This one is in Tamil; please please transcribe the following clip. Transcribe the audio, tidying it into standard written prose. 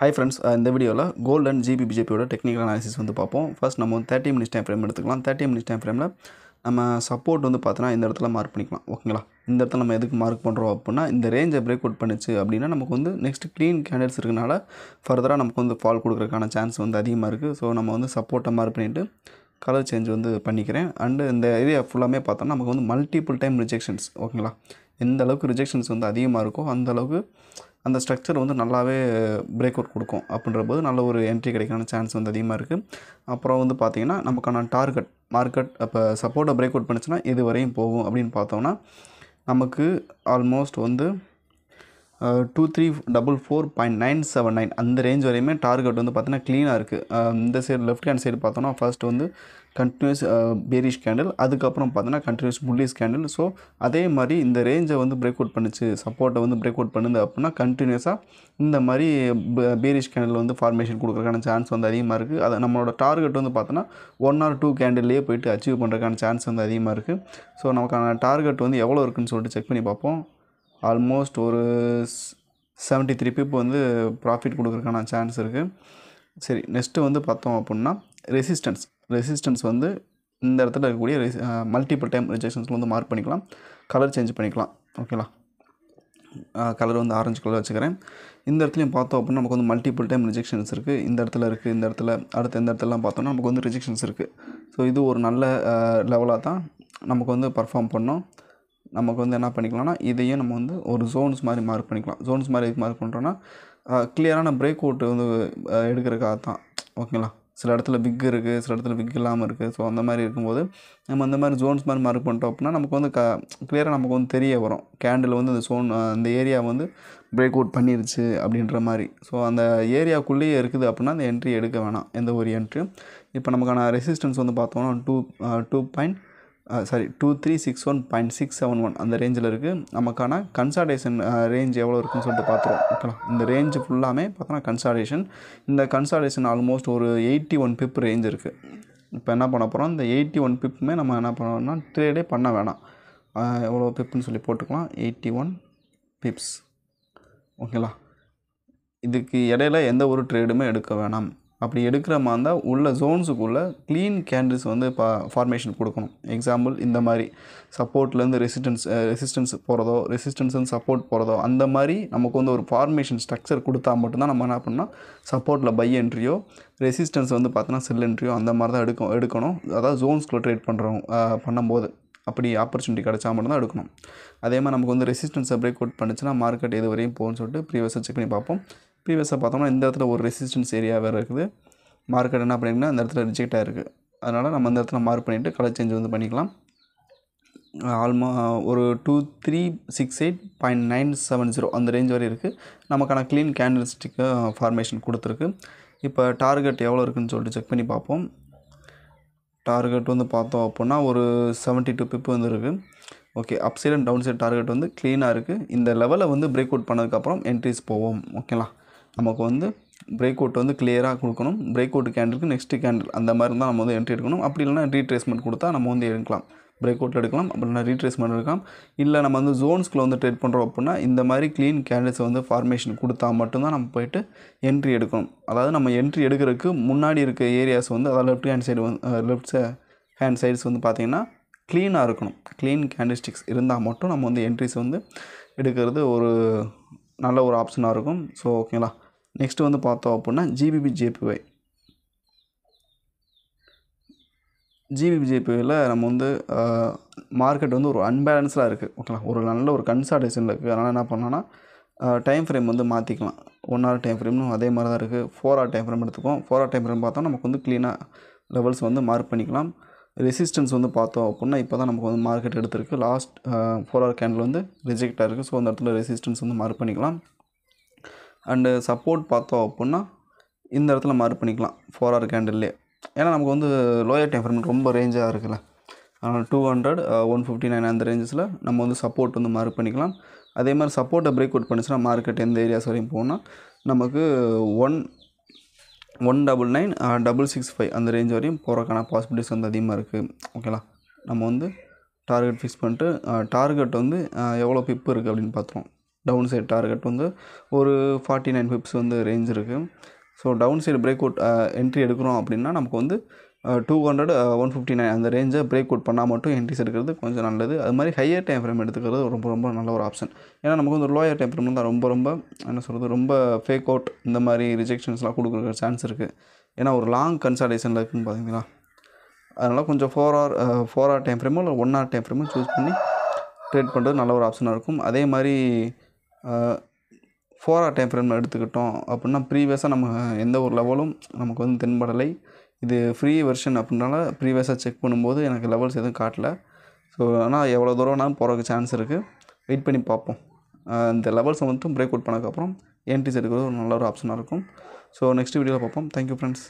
Hi friends, இந்த வீடியோவில் கோல்ட் அண்ட் ஜிபிபிஜேபியோட டெக்னிக்கல் அனாலிசிஸ் வந்து பார்ப்போம். ஃபர்ஸ்ட் நம்ம வந்து 30 மினிட்ஸ் டைம் ஃப்ரேம் எடுத்துக்கலாம். 30 மினிட்ஸ் டைம் ஃப்ரேமில் நம்ம சப்போர்ட் வந்து பார்த்தோன்னா இந்த இடத்துல மார்க் பண்ணிக்கலாம். ஓகேங்களா? இந்த இடத்துல நம்ம எதுக்கு மார்க் பண்ணுறோம் அப்படின்னா, இந்த ரேஞ்சை பிரேக் அவுட் பண்ணிச்சு அப்படின்னா நமக்கு வந்து நெக்ஸ்ட் க்ளீன் கேண்டில்ஸ் இருக்கனால ஃபர்தராக நமக்கு வந்து ஃபால் கொடுக்குறதுக்கான சான்ஸ் வந்து அதிகமாக இருக்குது. ஸோ நம்ம வந்து சப்போர்ட்டை மார்க் பண்ணிவிட்டு கலர் சேஞ்ச் வந்து பண்ணிக்கிறேன். அண்டு இந்த ஏரியா ஃபுல்லாமே பார்த்தோன்னா நமக்கு வந்து மல்டிபிள் டைம் ரிஜெக்ஷன்ஸ். ஓகேங்களா? எந்த அளவுக்கு ரிஜெக்ஷன்ஸ் வந்து அதிகமாக இருக்கோ அந்த அளவுக்கு அந்த ஸ்ட்ரக்சர் வந்து நல்லாவே பிரேக் அவுட் கொடுக்கும். அப்படின்ற போது நல்ல ஒரு என்ட்ரி கிடைக்கான சான்ஸ் வந்து அதிகமாக இருக்குது. அப்புறம் வந்து பார்த்திங்கன்னா நமக்கான டார்கெட் மார்க்கெட் அப்போ சப்போர்ட்டை பிரேக் அவுட் பண்ணிச்சுன்னா இது வரையும் போகும் அப்படின்னு பார்த்தோம்னா நமக்கு ஆல்மோஸ்ட் வந்து 2344.979 அந்த ரேஞ்ச் வரையுமே டார்கெட் வந்து பார்த்தீங்கன்னா க்ளீனாக இருக்குது. இந்த சைடு லெஃப்ட் ஹேண்ட் சைடு பார்த்தோன்னா ஃபர்ஸ்ட் வந்து கண்டினியூஸ் பேரிஷ் கேண்டில், அதுக்கப்புறம் பார்த்தீங்கன்னா கண்டினியூஸ் புல்லிஷ் கேண்டில். ஸோ அதே மாதிரி இந்த ரேஞ்சை வந்து பிரேக் அவுட் பண்ணிச்சு, சப்போர்ட்டை வந்து பிரேக் அவுட் பண்ணுது அப்படின்னா கண்டினியூஸாக இந்த மாதிரி பேரிஷ் கேண்டில் வந்து ஃபார்மேஷன் கொடுக்குறதுக்கான சான்ஸ் வந்து அதிகமாக இருக்குது. அதை நம்மளோட டார்கெட் வந்து பார்த்தோன்னா 1 or 2 கேண்டில்லையே போய்ட்டு அச்சீவ் பண்ணுறதுக்கான சான்ஸ் வந்து அதிகமாக இருக்குது. ஸோ நமக்கான டார்கெட் வந்து எவ்வளோ இருக்குதுன்னு சொல்லிட்டு செக் பண்ணி பார்ப்போம். ஆல்மோஸ்ட் ஒரு 73 பிப் வந்து ப்ராஃபிட் கொடுக்குறதுக்கான சான்ஸ் இருக்குது. சரி, நெக்ஸ்ட்டு வந்து பார்த்தோம் அப்படின்னா ரெசிஸ்டன்ஸ் வந்து இந்த இடத்துல இருக்கக்கூடிய மல்டிபிள் டைம் ரிஜெக்ஷன்ஸில் வந்து மார்க் பண்ணிக்கலாம். கலர் சேஞ்ச் பண்ணிக்கலாம். ஓகேங்களா? கலர் வந்து ஆரஞ்சு கலர் வச்சுக்கிறேன். இந்த இடத்துலையும் பார்த்தோம் அப்படின்னா நமக்கு வந்து மல்டிபிள் டைம் ரிஜெக்ஷன்ஸ் இருக்குது. இந்த இடத்துல இருக்குது, இந்த இடத்துல அடுத்த இந்த இடத்துலலாம் பார்த்தோன்னா நமக்கு வந்து ரிஜெக்ஷன்ஸ் இருக்குது. ஸோ இது ஒரு நல்ல லெவலாக தான் நமக்கு வந்து பர்ஃபார்ம் பண்ணோம். நமக்கு வந்து என்ன பண்ணிக்கலாம்னா இதையும் நம்ம வந்து ஒரு ஜோன்ஸ் மாதிரி மார்க் பண்ணிக்கலாம். ஜோன்ஸ் மாதிரி எதுக்கு மார்க் பண்ணுறோன்னா கிளியரான பிரேக் அவுட் வந்து எடுக்கிறதுக்காக தான். ஓகேங்களா? சில இடத்துல விக் இருக்குது, சில இடத்துல விக் இல்லாமல் இருக்குது. ஸோ அந்த மாதிரி இருக்கும்போது நம்ம அந்த மாதிரி ஜோன்ஸ் மாதிரி மார்க் பண்ணிட்டோம் அப்படின்னா நமக்கு வந்து கிளியராக நமக்கு வந்து தெரிய வரும். கேண்டில் வந்து இந்த அந்த ஏரியா வந்து பிரேக் அவுட் பண்ணிருச்சு அப்படின்ற மாதிரி. ஸோ அந்த ஏரியாவுக்குள்ளேயே இருக்குது அப்படின்னா அந்த என்ட்ரி எடுக்க வேணாம், எந்த ஒரு என்ட்ரியும். இப்போ நமக்கான ரெசிஸ்டன்ஸ் வந்து பார்த்தோம்னா 2361.671 அந்த ரேஞ்சில் இருக்குது. நமக்கான கன்சால்டேஷன் ரேஞ்ச் எவ்வளோ இருக்குன்னு சொல்லிட்டு பார்த்துருவோம். ஓகேங்களா? இந்த ரேஞ்சு ஃபுல்லாமே பார்த்தோன்னா கன்சால்டேஷன். இந்த கன்சால்டேஷன் ஆல்மோஸ்ட் ஒரு 81 பிப் ரேஞ்ச் இருக்குது. இப்போ என்ன பண்ண போகிறோம், இந்த 81 பிப்புமே நம்ம என்ன பண்ணோம்னா ட்ரேடே பண்ண வேணாம். எவ்வளோ பிப்புன்னு சொல்லி போட்டுக்கலாம், 81 பிப்ஸ். ஓகேங்களா? இதுக்கு இடையில எந்த ஒரு ட்ரேடுமே எடுக்க வேணாம். அப்படி எடுக்கிற மாதிரி இருந்தால் உள்ள ஜோன்ஸுக்குள்ளே க்ளீன் கேண்டில்ஸ் வந்து ஃபார்மேஷன் கொடுக்கணும். எக்ஸாம்பிள் இந்த மாதிரி சப்போர்ட்லேருந்து ரெசிஸ்டன்ஸ் போகிறதோ, ரெசிஸ்டன்ஸ்லேருந்து சப்போர்ட் போகிறதோ அந்த மாதிரி நமக்கு வந்து ஒரு ஃபார்மேஷன் ஸ்ட்ரக்சர் கொடுத்தா மட்டும்தான் நம்ம என்ன பண்ணால் சப்போர்ட்டில் பை என்ட்ரியோ, ரெசிஸ்டன்ஸ் வந்து பார்த்தோன்னா செல் என்ட்ரியோ அந்த மாதிரி தான் எடுக்கணும். அதாவது ஜோன்ஸ்குள்ளே ட்ரேட் பண்ணும்போது அப்படி ஆப்பர்ச்சுனிட்டி கிடச்சா மட்டும்தான் எடுக்கணும். அதே மாதிரி நமக்கு வந்து ரெசிஸ்டன்ஸை பிரேக் அவுட் பண்ணிச்சுன்னா மார்க்கெட் எது வரையும் போகும்னு சொல்லிட்டு ப்ரீவியஸாக செக் பண்ணி பார்ப்போம். ப்ரீவியஸாக பார்த்தோம்னா இந்த இடத்துல ஒரு ரெசிஸ்டன்ஸ் ஏரியா வேறு இருக்குது. மார்க்கெட் என்ன பண்ணிங்கன்னா இந்த இடத்துல ரிஜெக்ட் ஆகிருக்கு. அதனால் நம்ம இந்த இடத்துல மார்க் பண்ணிவிட்டு கலர் சேஞ்ச் வந்து பண்ணிக்கலாம். ஒரு 2368.970 அந்த ரேஞ்ச் வரை இருக்குது. நமக்கான க்ளீன் கேண்டில் ஸ்டிக்கு ஃபார்மேஷன் கொடுத்துருக்கு. இப்போ டார்கெட் எவ்வளோ இருக்குதுன்னு சொல்லிட்டு செக் பண்ணி பார்ப்போம். டார்கெட் வந்து பார்த்தோம் அப்படின்னா ஒரு 72 பிப் வந்து இருக்குது. Okay, up side and down side target வந்து க்ளீனாக இருக்குது. இந்த லெவலை வந்து பிரேக் அவுட் பண்ணதுக்கப்புறம் என்ட்ரிஸ் போவோம். ஓகேங்களா? நமக்கு வந்து பிரேக் அவுட் வந்து கிளியராக கொடுக்கணும். பிரேக் அவுட் கேண்டிலுக்கு நெக்ஸ்ட்டு கேண்டில் அந்த மாதிரி இருந்தால் நம்ம வந்து என்ட்ரி எடுக்கணும். அப்படி இல்லைனா ரீட்ரேஸ்மெண்ட் கொடுத்தா நம்ம வந்து எடுக்கலாம். பிரேக் அவுட் எடுக்கலாம், அப்படின்னா ரீட்ரேஸ்மெண்ட் எடுக்கலாம். இல்லை நம்ம வந்து ஜோன்ஸ்குள்ளே வந்து ட்ரேட் பண்ணுறோம் அப்படின்னா இந்த மாதிரி க்ளீன் கேண்டில்ஸ் வந்து ஃபார்மேஷன் கொடுத்தா மட்டும்தான் நம்ம போய்ட்டு என்ட்ரி எடுக்கணும். அதாவது நம்ம என்ட்ரி எடுக்கிறதுக்கு முன்னாடி இருக்க ஏரியாஸ் வந்து அதாவது லெஃப்ட் ஹேண்ட் சைட்ஸ் வந்து பார்த்திங்கன்னா க்ளீனாக இருக்கணும். க்ளீன் கேண்டில்ஸ்டிக்ஸ் இருந்தால் மட்டும் நம்ம வந்து என்ட்ரிஸ் வந்து எடுக்கிறது ஒரு நல்ல ஒரு ஆப்ஷனாக இருக்கும். ஸோ ஓகேங்களா? நெக்ஸ்ட்டு வந்து பார்த்தோம் அப்படின்னா ஜிபிபிஜேபியில் நம்ம வந்து மார்க்கெட் வந்து ஒரு அன்பேலன்ஸ்டாக இருக்குது. ஓகேங்களா? ஒரு நல்ல ஒரு கன்சால்டேஷனில் இருக்குது. அதனால் என்ன பண்ணலாம்னா டைம் ஃப்ரேம் வந்து மாற்றிக்கலாம். 1 hour டைம் ஃப்ரேம்னு அதே மாதிரி தான் இருக்குது. 4 hour டைம் ஃப்ரேம் எடுத்துக்குவோம். 4 hour டைம் ஃப்ரேம் பார்த்தோம் நமக்கு வந்து க்ளீனாக லெவல்ஸ் வந்து மார்க் பண்ணிக்கலாம். ரெசிஸ்டன்ஸ் வந்து பார்த்தோம் அப்படின்னா இப்போ தான் நமக்கு வந்து மார்க்கெட் எடுத்திருக்கு. லாஸ்ட் 4 hour கேண்டில் வந்து ரிஜெக்ட் ஆகிருக்கு. ஸோ அந்த இடத்துல ரெசிஸ்டன்ஸ் வந்து மார்க் பண்ணிக்கலாம். அண்டு சப்போர்ட் பார்த்தோம் அப்படின்னா இந்த இடத்துல மார்க் பண்ணிக்கலாம் 4 hour கேண்டில்லே. ஏன்னா நமக்கு வந்து லோயர் டைம் ஃப்ரேம் ரொம்ப ரேஞ்சாக இருக்குல்ல. அதனால் 200 159 அந்த ரேஞ்சஸில் நம்ம வந்து சப்போர்ட் வந்து மார்க் பண்ணிக்கலாம். அதே மாதிரி சப்போர்ட்டை பிரேக் அவுட் பண்ணிச்சுன்னா மார்க்கெட் எந்த ஏரியாஸ் வரையும் போனால் நமக்கு 199.665 அந்த ரேஞ்ச் வரையும் போகிறக்கான பாசிபிலிட்டிஸ் வந்து அதிகமாக இருக்குது. ஓகேங்களா? நம்ம வந்து டார்கெட் ஃபிக்ஸ் பண்ணிட்டு டார்கெட் வந்து எவ்வளோ பிப் இருக்குது அப்படின்னு பார்த்துருவோம். டவுன் சைடு டார்கெட் வந்து ஒரு 49 பிப்ஸ் வந்து ரேஞ்ச் இருக்குது. So down side break out entry எடுக்கிறோம் அப்படின்னா நமக்கு வந்து 200 159 அந்த ரேஞ்சை பிரேக் அவுட் பண்ணால் மட்டும் என்ட்ரிஸ் எடுக்கிறது கொஞ்சம் நல்லது. அது மாதிரி ஹையர் டைம் ஃப்ரேம் எடுத்துக்கிறது ரொம்ப நல்ல ஒரு ஆப்ஷன். ஏன்னா நமக்கு வந்து லோயர் டைம் ஃப்ரேம் தான் ரொம்ப என்ன சொல்கிறது ரொம்ப ஃபேக் அவுட் இந்த மாதிரி ரிஜெக்ஷன்ஸ்லாம் கொடுக்குற சான்ஸ் இருக்குது. ஏன்னா ஒரு லாங் கன்சால்டேஷனில் இருக்குதுன்னு பார்த்தீங்களா, அதனால் கொஞ்சம் 4 hour டைம் ஃப்ரேமோ இல்லை 1 hour டைம் ஃப்ரேமோ சூஸ் பண்ணி ட்ரேட் பண்ணுறது நல்ல ஒரு ஆப்ஷனாக இருக்கும். அதே மாதிரி 4 hour டைம் ஃப்ரேம் எடுத்துக்கிட்டோம் அப்படின்னா ப்ரீவியஸாக நம்ம எந்த ஒரு லெவலும் நமக்கு வந்து தென்படலை. இது ஃப்ரீ வெர்ஷன் அப்படின்றனால ப்ரீவியஸாக செக் பண்ணும்போது எனக்கு லெவல்ஸ் எதுவும் காட்டல. ஸோ ஆனால் எவ்வளோ தூரம்னாலும் போகிறதுக்கு சான்ஸ் இருக்குது. வெயிட் பண்ணி பார்ப்போம். இந்த லெவல்ஸை மட்டும் பிரேக் அவுட் பண்ணதுக்கப்புறம் என்ட்ரிஸ் எடுக்கிறது ஒரு நல்ல ஒரு ஆப்ஷனாக இருக்கும். ஸோ நெக்ஸ்ட் வீடியோவில் பார்ப்போம். Thank you friends.